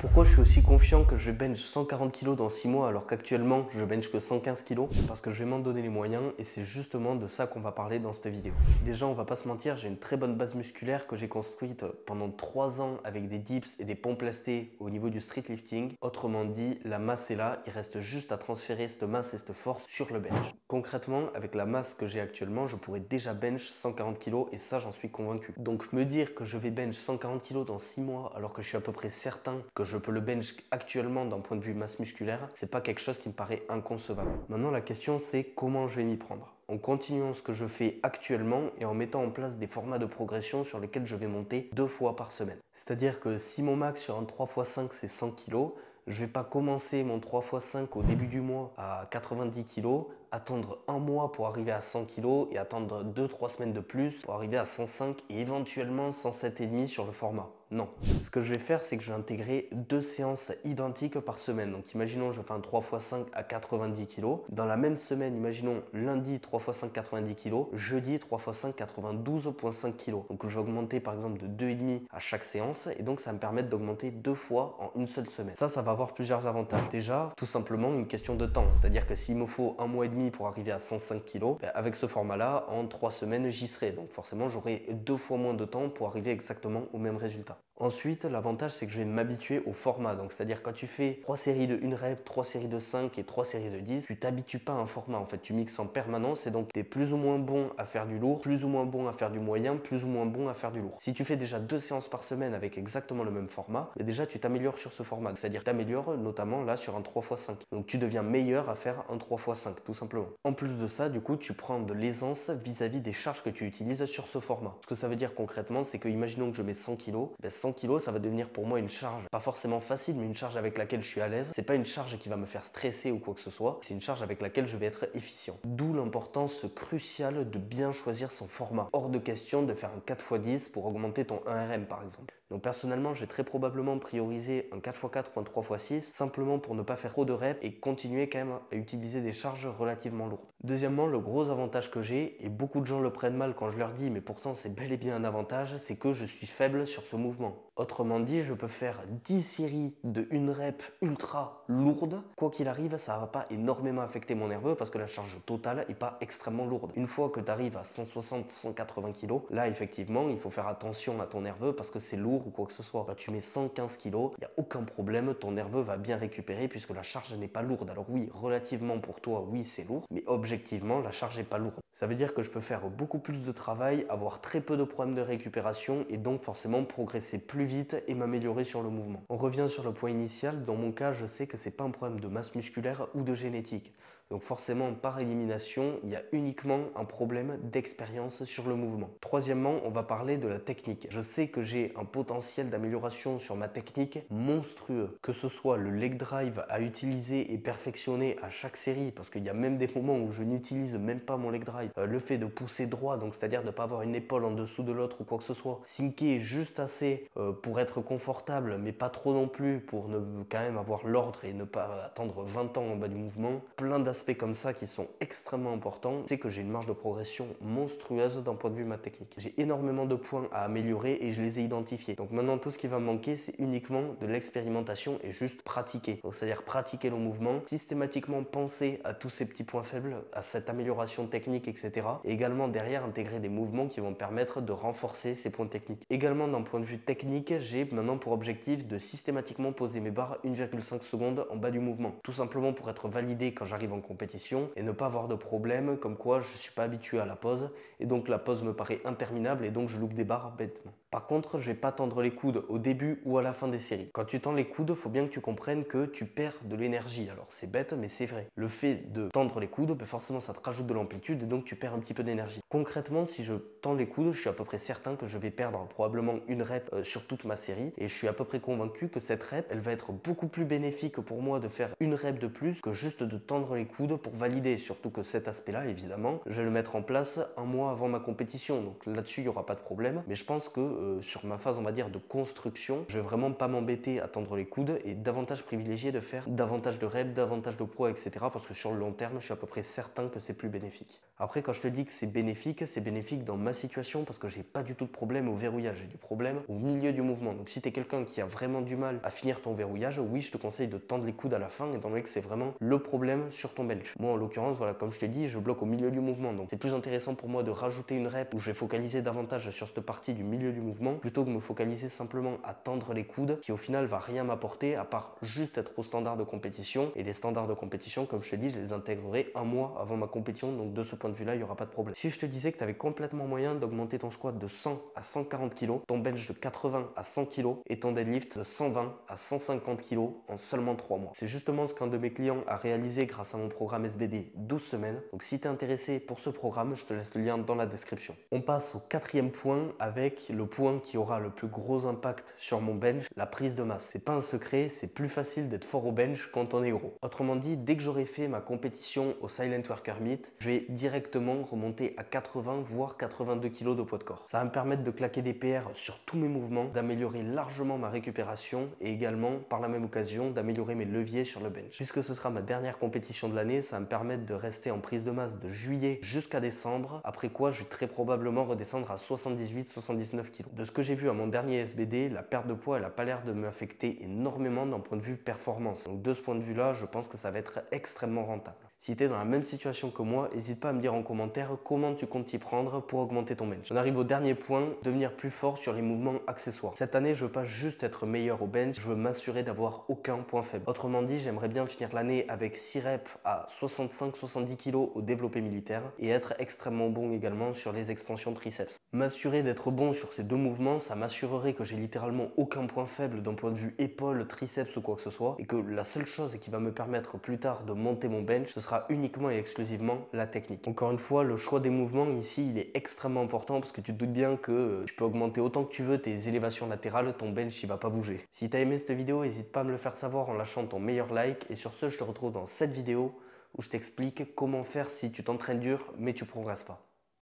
Pourquoi je suis aussi confiant que je bench 140 kg dans 6 mois alors qu'actuellement je bench que 115 kg? Parce que je vais m'en donner les moyens et c'est justement de ça qu'on va parler dans cette vidéo. Déjà, on va pas se mentir, j'ai une très bonne base musculaire que j'ai construite pendant 3 ans avec des dips et des pompes lastées au niveau du street lifting. Autrement dit, la masse est là, il reste juste à transférer cette masse et cette force sur le bench. Concrètement, avec la masse que j'ai actuellement, je pourrais déjà bench 140 kg et ça, j'en suis convaincu. Donc me dire que je vais bench 140 kg dans 6 mois alors que je suis à peu près certain que je peux le bench actuellement d'un point de vue masse musculaire, c'est pas quelque chose qui me paraît inconcevable. Maintenant, la question c'est comment je vais m'y prendre. En continuant ce que je fais actuellement et en mettant en place des formats de progression sur lesquels je vais monter 2 fois par semaine. C'est-à-dire que si mon max sur un 3x5 c'est 100 kg, je ne vais pas commencer mon 3x5 au début du mois à 90 kg, attendre un mois pour arriver à 100 kg et attendre 2-3 semaines de plus pour arriver à 105 et éventuellement 107,5 sur le format. Non. Ce que je vais faire, c'est que je vais intégrer 2 séances identiques par semaine. Donc imaginons je fais un 3x5 à 90 kg. Dans la même semaine, imaginons lundi 3x5 90 kg, jeudi 3x5 92,5 kg. Donc je vais augmenter par exemple de 2,5 à chaque séance et donc ça va me permettre d'augmenter 2 fois en une seule semaine. Ça va avoir plusieurs avantages. Déjà, tout simplement une question de temps. C'est-à-dire que s'il me faut un mois et demi pour arriver à 105 kg, avec ce format-là, en 3 semaines, j'y serai. Donc forcément, j'aurai 2 fois moins de temps pour arriver exactement au même résultat. Ensuite, l'avantage, c'est que je vais m'habituer au format. Donc, c'est-à-dire quand tu fais 3 séries de 1 rep, 3 séries de 5 et 3 séries de 10, tu t'habitues pas à un format. En fait, tu mixes en permanence et donc tu es plus ou moins bon à faire du lourd, plus ou moins bon à faire du moyen, plus ou moins bon à faire du lourd. Si tu fais déjà 2 séances par semaine avec exactement le même format, déjà tu t'améliores sur ce format. C'est-à-dire que tu t'améliores notamment là sur un 3x5. Donc, tu deviens meilleur à faire un 3x5, tout simplement. En plus de ça, du coup, tu prends de l'aisance vis-à-vis des charges que tu utilises sur ce format. Ce que ça veut dire concrètement, c'est que imaginons que je mets 100 kg, 100 kg, ça va devenir pour moi une charge, pas forcément facile, mais une charge avec laquelle je suis à l'aise. C'est pas une charge qui va me faire stresser ou quoi que ce soit, c'est une charge avec laquelle je vais être efficient. D'où l'importance cruciale de bien choisir son format. Hors de question de faire un 4x10 pour augmenter ton 1RM par exemple. Donc personnellement, je vais très probablement prioriser un 4x4 ou un 3x6 simplement pour ne pas faire trop de reps et continuer quand même à utiliser des charges relativement lourdes. Deuxièmement, le gros avantage que j'ai, et beaucoup de gens le prennent mal quand je leur dis, mais pourtant c'est bel et bien un avantage, c'est que je suis faible sur ce mouvement. Autrement dit, je peux faire 10 séries de 1 rep ultra lourde. Quoi qu'il arrive, ça ne va pas énormément affecter mon nerveux parce que la charge totale n'est pas extrêmement lourde. Une fois que tu arrives à 160-180 kg, là effectivement, il faut faire attention à ton nerveux parce que c'est lourd ou quoi que ce soit. Quand tu mets 115 kg, il n'y a aucun problème, ton nerveux va bien récupérer puisque la charge n'est pas lourde. Alors oui, relativement pour toi, oui c'est lourd, mais objectivement, la charge n'est pas lourde. Ça veut dire que je peux faire beaucoup plus de travail, avoir très peu de problèmes de récupération et donc forcément progresser plus vite et m'améliorer sur le mouvement. On revient sur le point initial, dans mon cas, je sais que c'est pas un problème de masse musculaire ou de génétique. Donc forcément, par élimination, il y a uniquement un problème d'expérience sur le mouvement. Troisièmement, on va parler de la technique. Je sais que j'ai un potentiel d'amélioration sur ma technique monstrueux. Que ce soit le leg drive à utiliser et perfectionner à chaque série, parce qu'il y a même des moments où je n'utilise même pas mon leg drive. Le fait de pousser droit, donc c'est-à-dire de ne pas avoir une épaule en dessous de l'autre ou quoi que ce soit. Sinker juste assez pour être confortable, mais pas trop non plus pour quand même avoir l'ordre et ne pas attendre 20 ans en bas du mouvement. Plein d'aspects comme ça qui sont extrêmement importants. C'est que j'ai une marge de progression monstrueuse d'un point de vue de ma technique. J'ai énormément de points à améliorer et je les ai identifiés. Donc maintenant, tout ce qui va me manquer, c'est uniquement de l'expérimentation et juste pratiquer. Donc c'est-à-dire pratiquer le mouvement, systématiquement penser à tous ces petits points faibles, à cette amélioration technique, etc. Et également derrière intégrer des mouvements qui vont me permettre de renforcer ces points techniques. Également d'un point de vue technique, j'ai maintenant pour objectif de systématiquement poser mes barres 1,5 secondes en bas du mouvement. Tout simplement pour être validé quand j'arrive en compétition et ne pas avoir de problème comme quoi je ne suis pas habitué à la pause et donc la pause me paraît interminable et donc je loupe des barres bêtement. Par contre, je ne vais pas tendre les coudes au début ou à la fin des séries. Quand tu tends les coudes, il faut bien que tu comprennes que tu perds de l'énergie. Alors c'est bête, mais c'est vrai. Le fait de tendre les coudes, forcément ça te rajoute de l'amplitude et donc tu perds un petit peu d'énergie. Concrètement, si je tends les coudes, je suis à peu près certain que je vais perdre probablement une rep sur toute ma série et je suis à peu près convaincu que cette rep, elle va être beaucoup plus bénéfique pour moi de faire une rep de plus que juste de tendre les coudes. coudes pour valider. Surtout que cet aspect-là, évidemment, je vais le mettre en place un mois avant ma compétition. Donc là-dessus, il n'y aura pas de problème. Mais je pense que sur ma phase, on va dire, de construction, je vais vraiment pas m'embêter à tendre les coudes et davantage privilégier de faire davantage de reps, davantage de poids, etc. Parce que sur le long terme, je suis à peu près certain que c'est plus bénéfique. Après, quand je te dis que c'est bénéfique dans ma situation parce que j'ai pas du tout de problème au verrouillage. J'ai du problème au milieu du mouvement. Donc si tu es quelqu'un qui a vraiment du mal à finir ton verrouillage, oui, je te conseille de tendre les coudes à la fin, étant donné que c'est vraiment le problème sur ton bench. Moi, en l'occurrence, voilà, comme je t'ai dit, je bloque au milieu du mouvement. Donc c'est plus intéressant pour moi de rajouter une rep où je vais focaliser davantage sur cette partie du milieu du mouvement plutôt que de me focaliser simplement à tendre les coudes qui au final va rien m'apporter à part juste être au standard de compétition. Et les standards de compétition, comme je te dis, je les intégrerai un mois avant ma compétition. Donc de ce point de vue-là, il n'y aura pas de problème. Si je te disais que tu avais complètement moyen d'augmenter ton squat de 100 à 140 kg, ton bench de 80 à 100 kg et ton deadlift de 120 à 150 kg en seulement 3 mois. C'est justement ce qu'un de mes clients a réalisé grâce à mon programme SBD 12 semaines. Donc si tu es intéressé pour ce programme, je te laisse le lien dans la description. On passe au quatrième point avec le point qui aura le plus gros impact sur mon bench, la prise de masse. C'est pas un secret, c'est plus facile d'être fort au bench quand on est gros. Autrement dit, dès que j'aurai fait ma compétition au Silent Worker Meet, je vais directement remonter à 80 voire 82 kg de poids de corps. Ça va me permettre de claquer des PR sur tous mes mouvements, d'améliorer largement ma récupération et également par la même occasion d'améliorer mes leviers sur le bench. Puisque ce sera ma dernière compétition de l'année, ça va me permettre de rester en prise de masse de juillet jusqu'à décembre, après quoi je vais très probablement redescendre à 78-79 kg. De ce que j'ai vu à mon dernier SBD, la perte de poids elle n'a pas l'air de m'affecter énormément d'un point de vue performance. Donc de ce point de vue là, je pense que ça va être extrêmement rentable. Si tu es dans la même situation que moi, n'hésite pas à me dire en commentaire comment tu comptes t'y prendre pour augmenter ton bench. On arrive au dernier point, devenir plus fort sur les mouvements accessoires. Cette année, je veux pas juste être meilleur au bench, je veux m'assurer d'avoir aucun point faible. Autrement dit, j'aimerais bien finir l'année avec 6 reps à 65-70 kg au développé militaire et être extrêmement bon également sur les extensions triceps. M'assurer d'être bon sur ces deux mouvements, ça m'assurerait que j'ai littéralement aucun point faible d'un point de vue épaule, triceps ou quoi que ce soit et que la seule chose qui va me permettre plus tard de monter mon bench, ce sera uniquement et exclusivement la technique. Encore une fois, le choix des mouvements ici, il est extrêmement important parce que tu te doutes bien que tu peux augmenter autant que tu veux tes élévations latérales, ton bench il va pas bouger. Si tu as aimé cette vidéo, n'hésite pas à me le faire savoir en lâchant ton meilleur like et sur ce, je te retrouve dans cette vidéo où je t'explique comment faire si tu t'entraînes dur mais tu progresses pas.